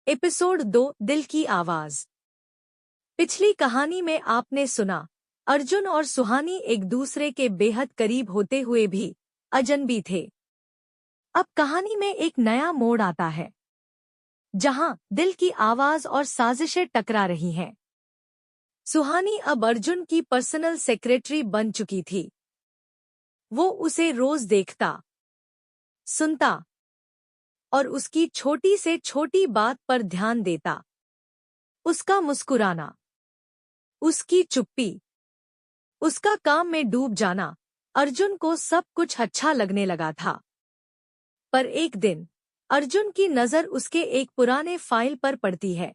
Episode 2 दिल की आवाज। पिछली कहानी में आपने सुना अर्जुन और सुहानी एक दूसरे के बेहद करीब होते हुए भी अजनबी थे। अब कहानी में एक नया मोड़ आता है जहां दिल की आवाज और साजिशें टकरा रही हैं। सुहानी अब अर्जुन की पर्सनल सेक्रेटरी बन चुकी थी। वो उसे रोज देखता, सुनता और उसकी छोटी से छोटी बात पर ध्यान देता। उसका मुस्कुराना, उसकी चुप्पी, उसका काम में डूब जाना, अर्जुन को सब कुछ अच्छा लगने लगा था। पर एक दिन अर्जुन की नज़र उसके एक पुराने फाइल पर पड़ती है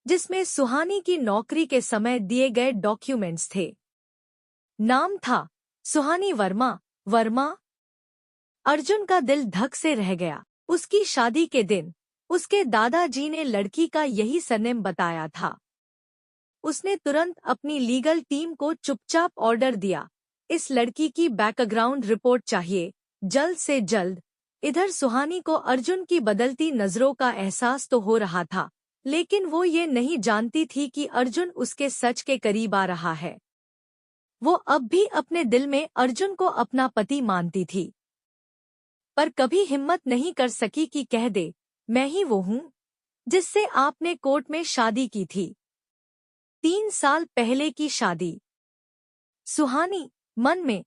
जिसमें सुहानी की नौकरी के समय दिए गए डॉक्यूमेंट्स थे। नाम था सुहानी वर्मा। अर्जुन का दिल धक से रह गया। उसकी शादी के दिन उसके दादाजी ने लड़की का यही सरनेम बताया था। उसने तुरंत अपनी लीगल टीम को चुपचाप ऑर्डर दिया, इस लड़की की बैकग्राउंड रिपोर्ट चाहिए, जल्द से जल्द। इधर सुहानी को अर्जुन की बदलती नजरों का एहसास तो हो रहा था, लेकिन वो ये नहीं जानती थी कि अर्जुन उसके सच के करीब आ रहा है। वो अब भी अपने दिल में अर्जुन को अपना पति मानती थी, पर कभी हिम्मत नहीं कर सकी कि कह दे, मैं ही वो हूँ जिससे आपने कोर्ट में शादी की थी। 3 साल पहले की शादी। सुहानी मन में,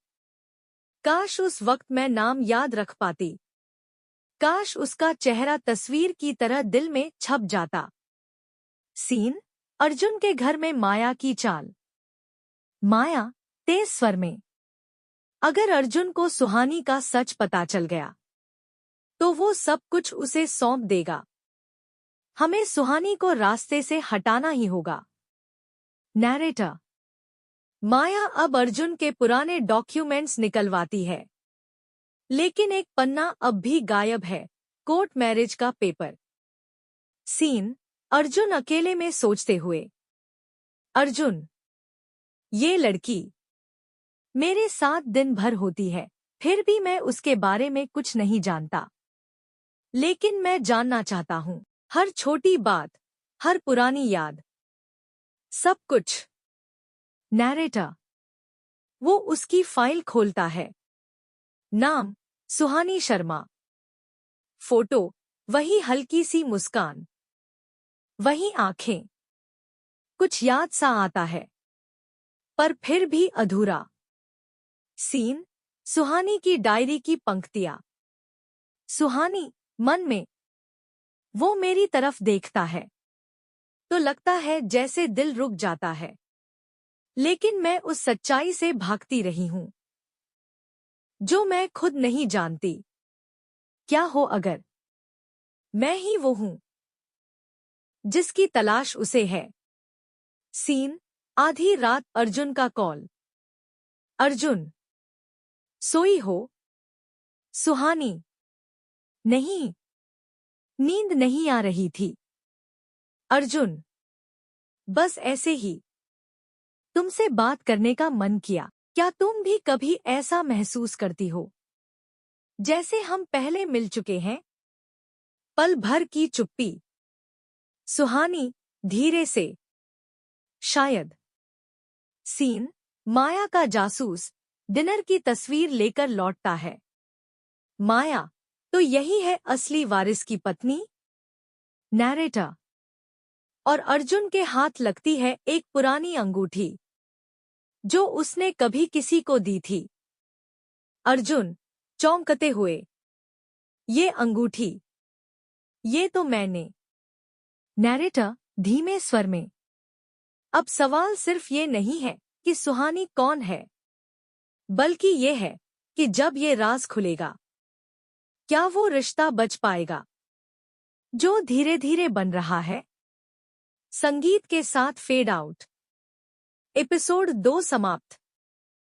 काश उस वक्त मैं नाम याद रख पाती, काश उसका चेहरा तस्वीर की तरह दिल में छप जाता। सीन अर्जुन के घर में माया की चाल। माया तेज स्वर में, अगर अर्जुन को सुहानी का सच पता चल गया तो वो सब कुछ उसे सौंप देगा। हमें सुहानी को रास्ते से हटाना ही होगा। नैरेटर माया अब अर्जुन के पुराने डॉक्यूमेंट्स निकलवाती है, लेकिन एक पन्ना अब भी गायब है, कोर्ट मैरिज का पेपर। सीन अर्जुन अकेले में सोचते हुए, अर्जुन, ये लड़की मेरे साथ दिन भर होती है, फिर भी मैं उसके बारे में कुछ नहीं जानता। लेकिन मैं जानना चाहता हूँ, हर छोटी बात, हर पुरानी याद, सब कुछ। नैरेटर वो उसकी फाइल खोलता है। नाम सुहानी शर्मा। फोटो वही हल्की सी मुस्कान, वही आंखें। कुछ याद सा आता है, पर फिर भी अधूरा। सीन सुहानी की डायरी की पंक्तियां। सुहानी मन में, वो मेरी तरफ देखता है तो लगता है जैसे दिल रुक जाता है, लेकिन मैं उस सच्चाई से भागती रही हूं जो मैं खुद नहीं जानती। क्या हो अगर मैं ही वो हूं जिसकी तलाश उसे है। सीन आधी रात अर्जुन का कॉल। अर्जुन, सोई हो? सुहानी, नहीं, नींद नहीं आ रही थी। अर्जुन, बस ऐसे ही तुमसे बात करने का मन किया। क्या तुम भी कभी ऐसा महसूस करती हो जैसे हम पहले मिल चुके हैं? पल भर की चुप्पी। सुहानी धीरे से, शायद। सीन माया का जासूस डिनर की तस्वीर लेकर लौटता है। माया, तो यही है असली वारिस की पत्नी? नैरेटर और अर्जुन के हाथ लगती है एक पुरानी अंगूठी जो उसने कभी किसी को दी थी। अर्जुन चौंकते हुए, ये अंगूठी, ये तो मैंने। नैरेटर धीमे स्वर में, अब सवाल सिर्फ ये नहीं है कि सुहानी कौन है, बल्कि ये है कि जब ये राज खुलेगा, क्या वो रिश्ता बच पाएगा जो धीरे धीरे बन रहा है। संगीत के साथ फेड आउट। एपिसोड 2 समाप्त।